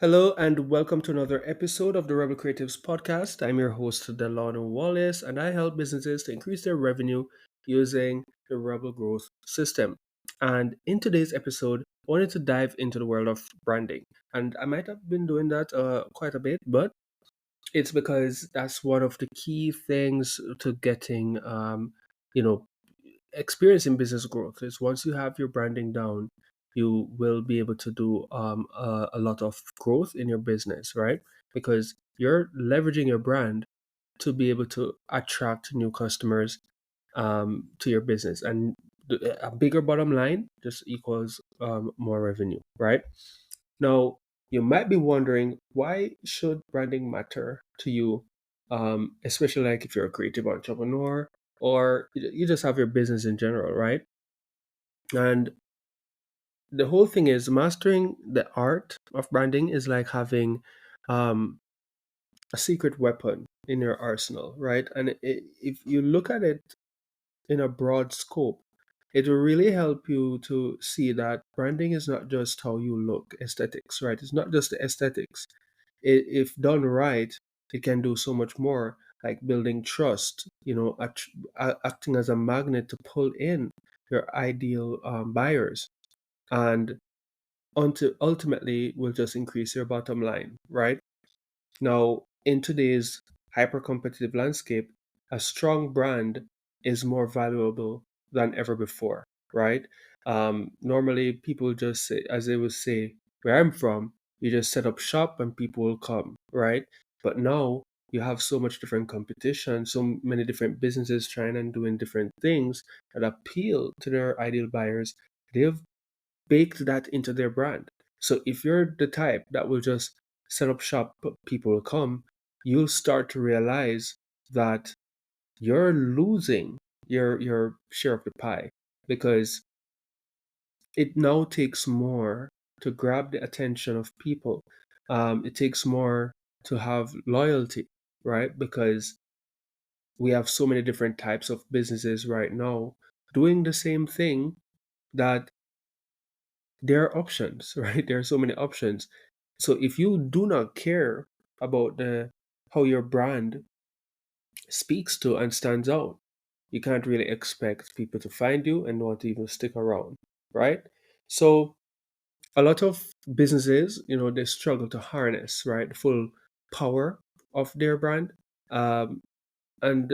Hello and welcome to another episode of the Rebel Creatives podcast. I'm your host, Delano Wallace, and I help businesses to increase their revenue using the Rebel Growth System. And in today's episode, I wanted to dive into the world of branding. And I might have been doing that quite a bit, but it's because that's one of the key things to getting, you know, experiencing business growth is once you have your branding down, you will be able to do a lot of growth in your business, right? Because you're leveraging your brand to be able to attract new customers to your business. And a bigger bottom line just equals more revenue, right? Now, you might be wondering why should branding matter to you, especially like if you're a creative entrepreneur or you just have your business in general, right? And the whole thing is mastering the art of branding is like having um, a secret weapon in your arsenal, right? And if you look at it in a broad scope, it will really help you to see that branding is not just how you look, aesthetics, right? It's not just the aesthetics. If done right, it can do so much more, like building trust, acting as a magnet to pull in your ideal buyers. And ultimately will just increase your bottom line, right? Now, in today's hyper competitive landscape, a strong brand is more valuable than ever before, right? Normally, people just say, as they would say, where I'm from, you just set up shop and people will come, right? But now you have so much different competition, so many different businesses trying and doing different things that appeal to their ideal buyers. They've baked that into their brand. So if you're the type that will just set up shop, but people will come, you'll start to realize that you're losing your share of the pie because it now takes more to grab the attention of people. It takes more to have loyalty, right? Because we have so many different types of businesses right now doing the same thing that there are options, right? There are so many options. So if you do not care about the how your brand speaks to and stands out, you can't really expect people to find you and want to even stick around, right? So a lot of businesses, they struggle to harness, right, the full power of their brand. And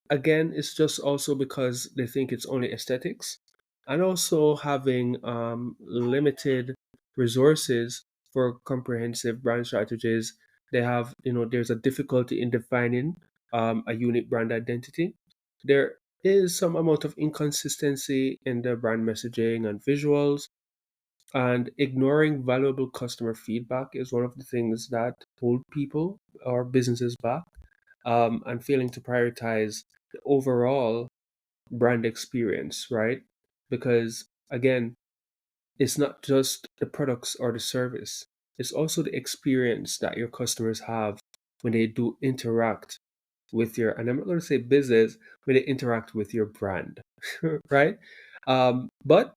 again, it's just also because they think it's only aesthetics and also having limited resources for comprehensive brand strategies. They have, there's a difficulty in defining a unique brand identity. There is some amount of inconsistency in the brand messaging and visuals, and ignoring valuable customer feedback is one of the things that hold people or businesses back, and failing to prioritize the overall brand experience, right? Because again, it's not just the products or the service, it's also the experience that your customers have when they do interact with your, and I'm not going to say business, when they interact with your brand, right? But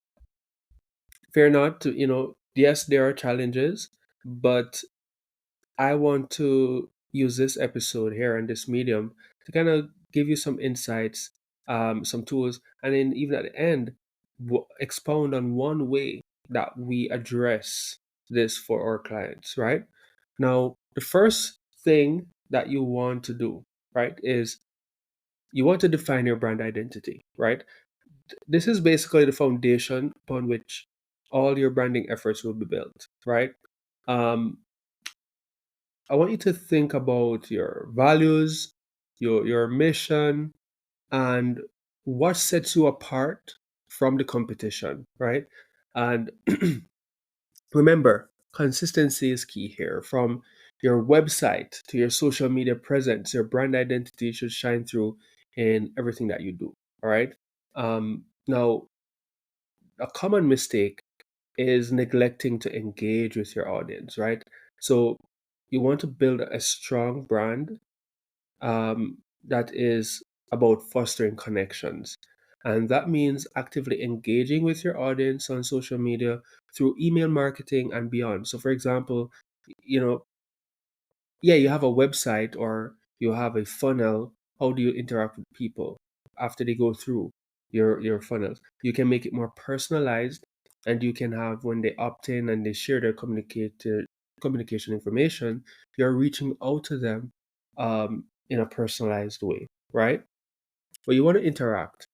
fear not to, yes, there are challenges, but I want to use this episode here and this medium to kind of give you some insights, some tools, and then even at the end, expound on one way that we address this for our clients, right? Now, the first thing that you want to do, right, is you want to define your brand identity, right? This is basically the foundation upon which all your branding efforts will be built, right? Um, I want you to think about your values, your mission, and what sets you apart from the competition, right? And remember, consistency is key here. From your website to your social media presence, your brand identity should shine through in everything that you do. All right. Now, a common mistake is neglecting to engage with your audience, right? So you want to build a strong brand that is about fostering connections. And that means actively engaging with your audience on social media through email marketing and beyond. So, for example, you know, yeah, you have a website or you have a funnel. How do you interact with people after they go through your funnels? You can make it more personalized, and you can have when they opt in and they share their communication information, you're reaching out to them in a personalized way, right? But you want to interact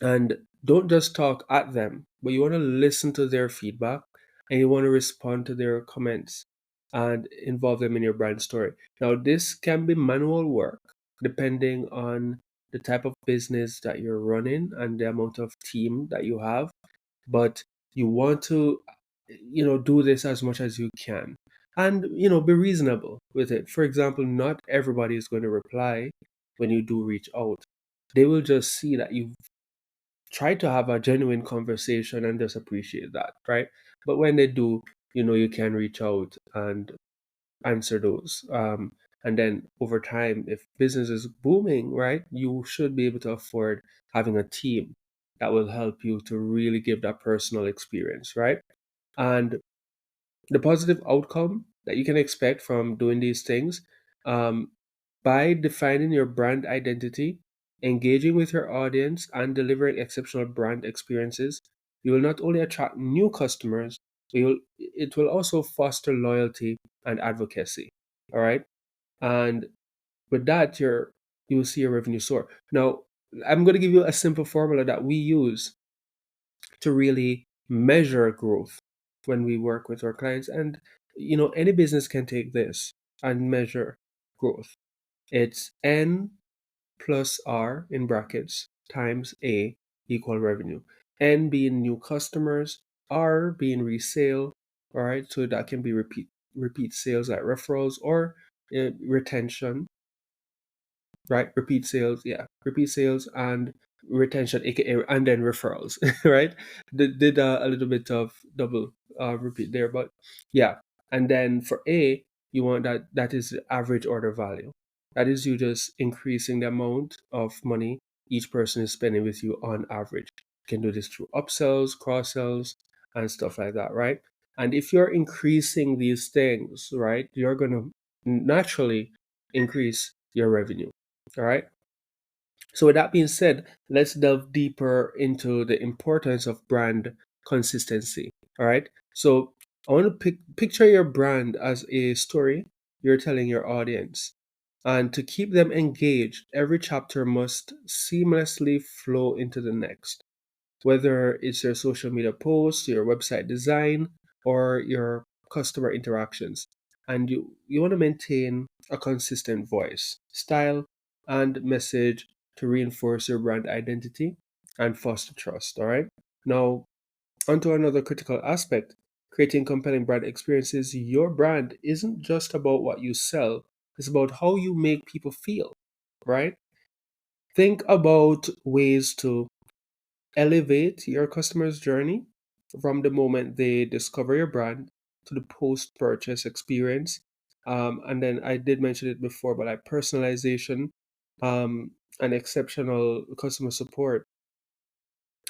and don't just talk at them, but you want to listen to their feedback and you want to respond to their comments and involve them in your brand story. Now, this can be manual work depending on the type of business that you're running and the amount of team that you have, but you want to, do this as much as you can and, be reasonable with it. For example, not everybody is going to reply when you do reach out. They will just see that you try to have a genuine conversation and just appreciate that, right? But when they do, you can reach out and answer those. And then over time, if business is booming, right, you should be able to afford having a team that will help you to really give that personal experience, right? And the positive outcome that you can expect from doing these things, um, by defining your brand identity, engaging with your audience, and delivering exceptional brand experiences, you will not only attract new customers, it will also foster loyalty and advocacy. All right. And with that, you will see your revenue soar. Now, I'm going to give you a simple formula that we use to really measure growth when we work with our clients. And, any business can take this and measure growth. It's N plus R in brackets times A equal revenue. N being new customers, R being resale, all right? So that can be repeat sales like referrals or retention, right? Repeat sales and retention, aka and then referrals, right? Did a little bit of double repeat there, but yeah. And then for A, you want that is the average order value. That is you just increasing the amount of money each person is spending with you on average. You can do this through upsells, cross sells, and stuff like that, right? And if you're increasing these things, right, you're gonna naturally increase your revenue. All right. So, with that being said, let's delve deeper into the importance of brand consistency. All right. So, I want to picture your brand as a story you're telling your audience. And to keep them engaged, every chapter must seamlessly flow into the next, whether it's your social media posts, your website design, or your customer interactions. And you want to maintain a consistent voice, style, and message to reinforce your brand identity and foster trust. All right. Now, onto another critical aspect, creating compelling brand experiences. Your brand isn't just about what you sell, it's about how you make people feel, right? Think about ways to elevate your customer's journey from the moment they discover your brand to the post purchase experience. And then I did mention it before, but like personalization um, and exceptional customer support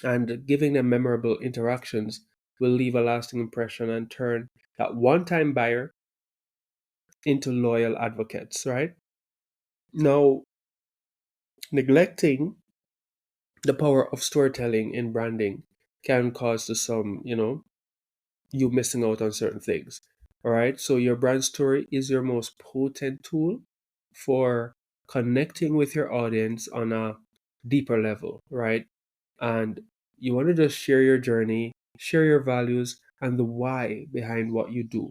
and giving them memorable interactions will leave a lasting impression and turn that one time buyer into loyal advocates, right? Now, neglecting the power of storytelling in branding can cause to some, you missing out on certain things. All right. So your brand story is your most potent tool for connecting with your audience on a deeper level, right? And you want to just share your journey, share your values, and the why behind what you do.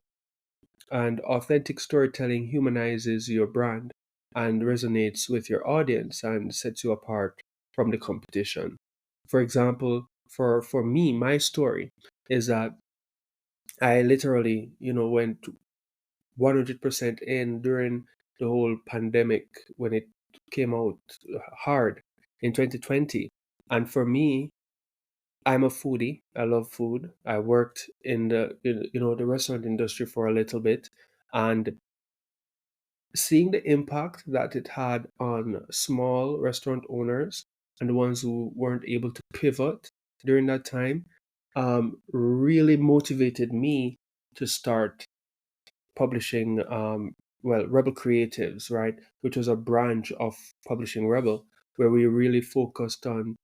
And authentic storytelling humanizes your brand and resonates with your audience and sets you apart from the competition. For example, for me, my story is that I literally, went 100% in during the whole pandemic when it came out hard in 2020. And for me, I'm a foodie. I love food. I worked in the restaurant industry for a little bit, and seeing the impact that it had on small restaurant owners and the ones who weren't able to pivot during that time really motivated me to start publishing, Rebel Creatives, right, which was a branch of Publishing Rebel, where we really focused on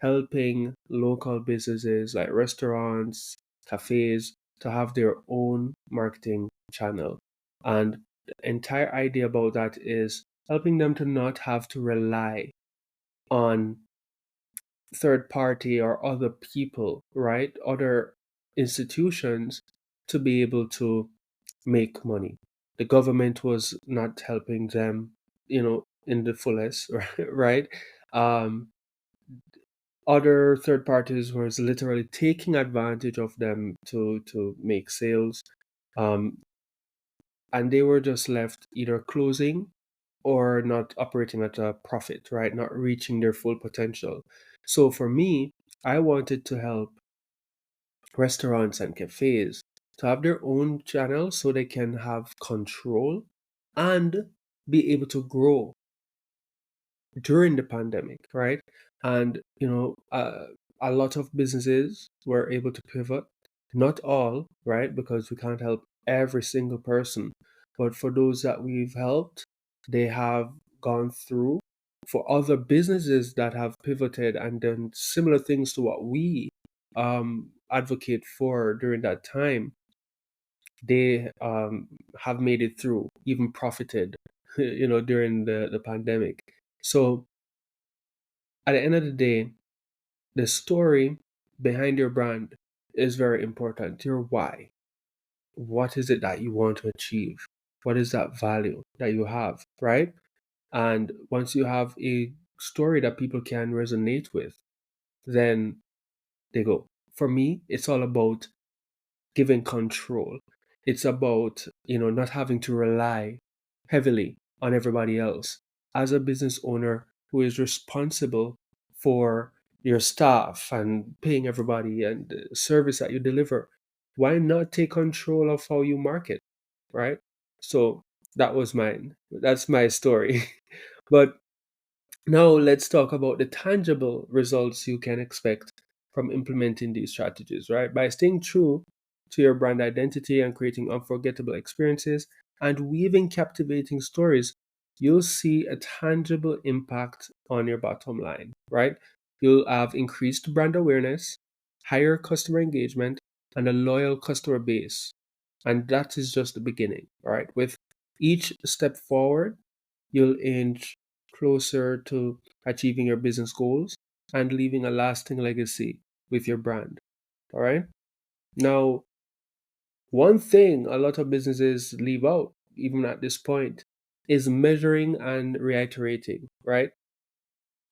helping local businesses like restaurants, cafes to have their own marketing channel. And the entire idea about that is helping them to not have to rely on third party or other people, right? Other institutions to be able to make money. The government was not helping them, in the fullest, right? Um, Other third parties was literally taking advantage of them to make sales, um, and they were just left either closing or not operating at a profit, right? Not reaching their full potential. So for me, I wanted to help restaurants and cafes to have their own channel so they can have control and be able to grow during the pandemic, right? And a lot of businesses were able to pivot. Not all, right? Because we can't help every single person. But for those that we've helped, they have gone through. For other businesses that have pivoted and done similar things to what we advocate for during that time, they have made it through, even profited, during the pandemic. So at the end of the day, the story behind your brand is very important. Your why. What is it that you want to achieve? What is that value that you have, right? And once you have a story that people can resonate with, then they go. For me, it's all about giving control. It's about, not having to rely heavily on everybody else. As a business owner who is responsible for your staff and paying everybody and the service that you deliver, why not take control of how you market, right? So that was mine. That's my story. But now let's talk about the tangible results you can expect from implementing these strategies, right? By staying true to your brand identity and creating unforgettable experiences and weaving captivating stories, you'll see a tangible impact on your bottom line, right? You'll have increased brand awareness, higher customer engagement, and a loyal customer base. And that is just the beginning, all right? With each step forward, you'll inch closer to achieving your business goals and leaving a lasting legacy with your brand. All right. Now, one thing a lot of businesses leave out, even at this point, is measuring and reiterating, right?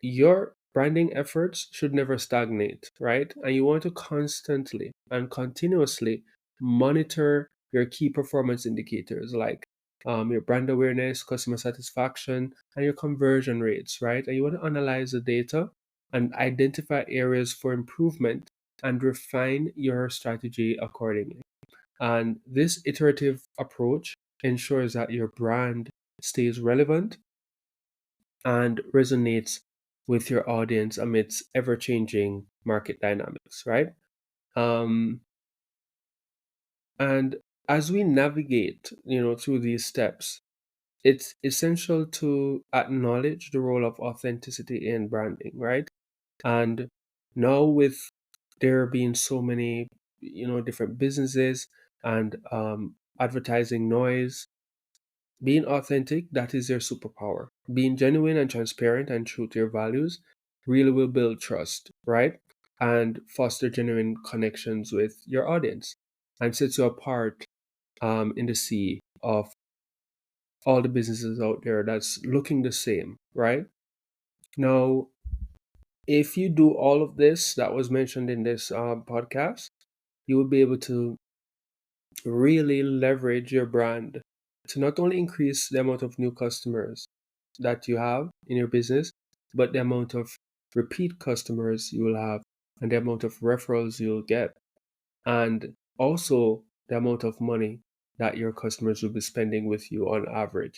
Your branding efforts should never stagnate, right? And you want to constantly and continuously monitor your key performance indicators like your brand awareness, customer satisfaction, and your conversion rates, right? And you want to analyze the data and identify areas for improvement and refine your strategy accordingly. And this iterative approach ensures that your brand stays relevant and resonates with your audience amidst ever changing market dynamics, right? Um, and as we navigate, through these steps, it's essential to acknowledge the role of authenticity in branding, right? And now with there being so many, different businesses and advertising noise, being authentic, that is your superpower. Being genuine and transparent and true to your values really will build trust, right? And foster genuine connections with your audience and sets you apart in the sea of all the businesses out there that's looking the same, right? Now, if you do all of this that was mentioned in this podcast, you will be able to really leverage your brand to not only increase the amount of new customers that you have in your business, but the amount of repeat customers you will have and the amount of referrals you'll get, and also the amount of money that your customers will be spending with you on average.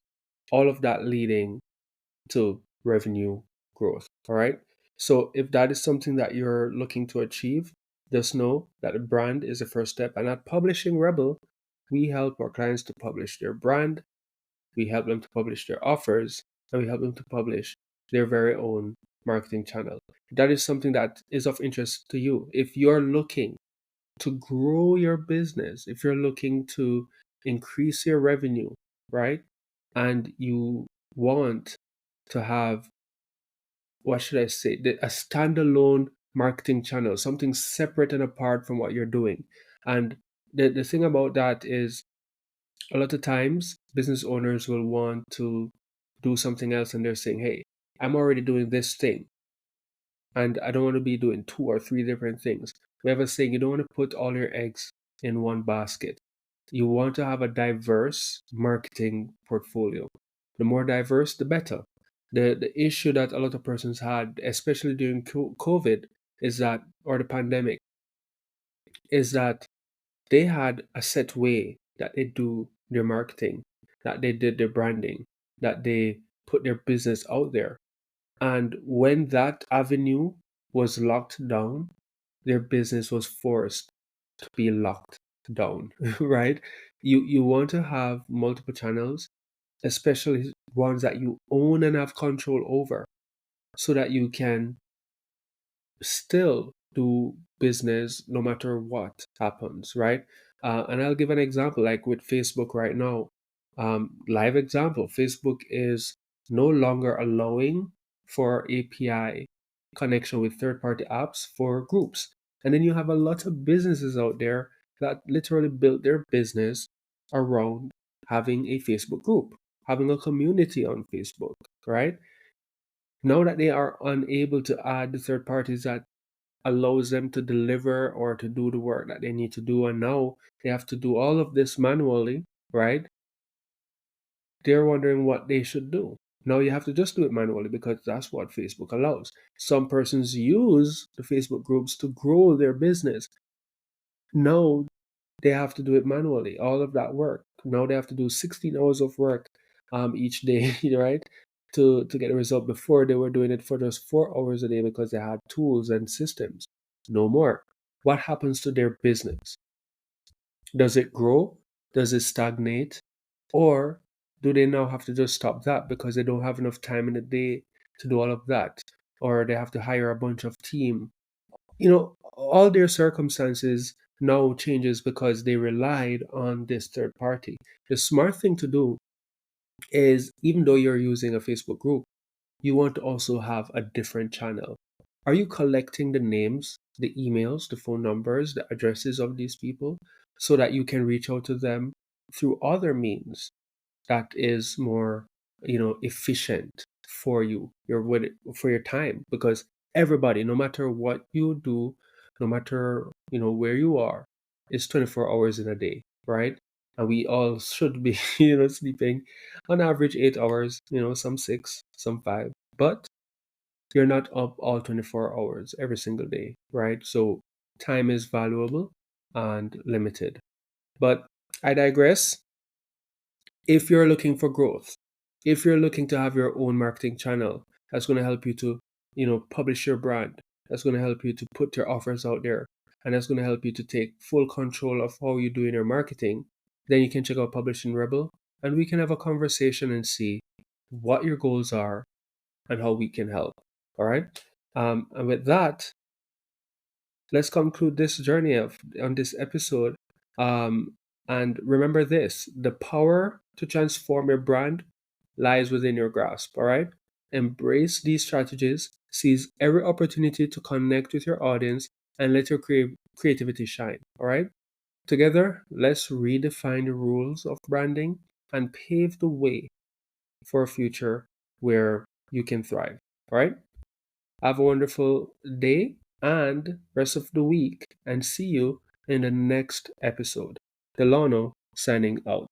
All of that leading to revenue growth. All right. So if that is something that you're looking to achieve, just know that a brand is the first step. And at Publishing Rebel, we help our clients to publish their brand, we help them to publish their offers, and we help them to publish their very own marketing channel. That is something that is of interest to you. If you're looking to grow your business, if you're looking to increase your revenue, right? And you want to have, what should I say, a standalone marketing channel, something separate and apart from what you're doing. And the thing about that is a lot of times business owners will want to do something else and they're saying, hey, I'm already doing this thing and I don't want to be doing two or three different things. We have a saying, you don't want to put all your eggs in one basket. You want to have a diverse marketing portfolio. The more diverse, the better. The issue that a lot of persons had, especially during COVID, is that, or the pandemic, is that they had a set way that they do their marketing, that they did their branding, that they put their business out there. And when that avenue was locked down, their business was forced to be locked down, right? You want to have multiple channels, especially ones that you own and have control over, so that you can still do business no matter what happens, right? And I'll give an example, like with Facebook right now. Live example, Facebook is no longer allowing for API connection with third party apps for groups. And then you have a lot of businesses out there that literally built their business around having a Facebook group, having a community on Facebook, right? Now that they are unable to add the third parties that allows them to deliver or to do the work that they need to do, and now they have to do all of this manually, right? They're wondering what they should do. Now you have to just do it manually because that's what Facebook allows. Some persons use the Facebook groups to grow their business. Now they have to do it manually, all of that work. Now they have to do 16 hours of work each day, right? To get a result. Before they were doing it for just 4 hours a day because they had tools and systems. No more. What happens to their business? Does it grow? Does it stagnate? Or do they now have to just stop that because they don't have enough time in the day to do all of that? Or they have to hire a bunch of team? All their circumstances now changes because they relied on this third party. The smart thing to do is, even though you're using a Facebook group, you want to also have a different channel. Are you collecting the names, the emails, the phone numbers, the addresses of these people so that you can reach out to them through other means that is more, efficient for you, for your time? Because everybody, no matter what you do, no matter, where you are, it's 24 hours in a day, right? And we all should be, sleeping on average 8 hours, some six, some five. But you're not up all 24 hours every single day, right? So time is valuable and limited. But I digress. If you're looking for growth, if you're looking to have your own marketing channel that's going to help you to, publish your brand, that's going to help you to put your offers out there, and that's going to help you to take full control of how you're doing your marketing, then you can check out Publishing Rebel and we can have a conversation and see what your goals are and how we can help. All right. And with that, let's conclude this journey on this episode. Um, and remember this: the power to transform your brand lies within your grasp. All right. Embrace these strategies, seize every opportunity to connect with your audience, and let your creativity shine. All right. Together, let's redefine the rules of branding and pave the way for a future where you can thrive. All right. Have a wonderful day and rest of the week, and see you in the next episode. Delano signing out.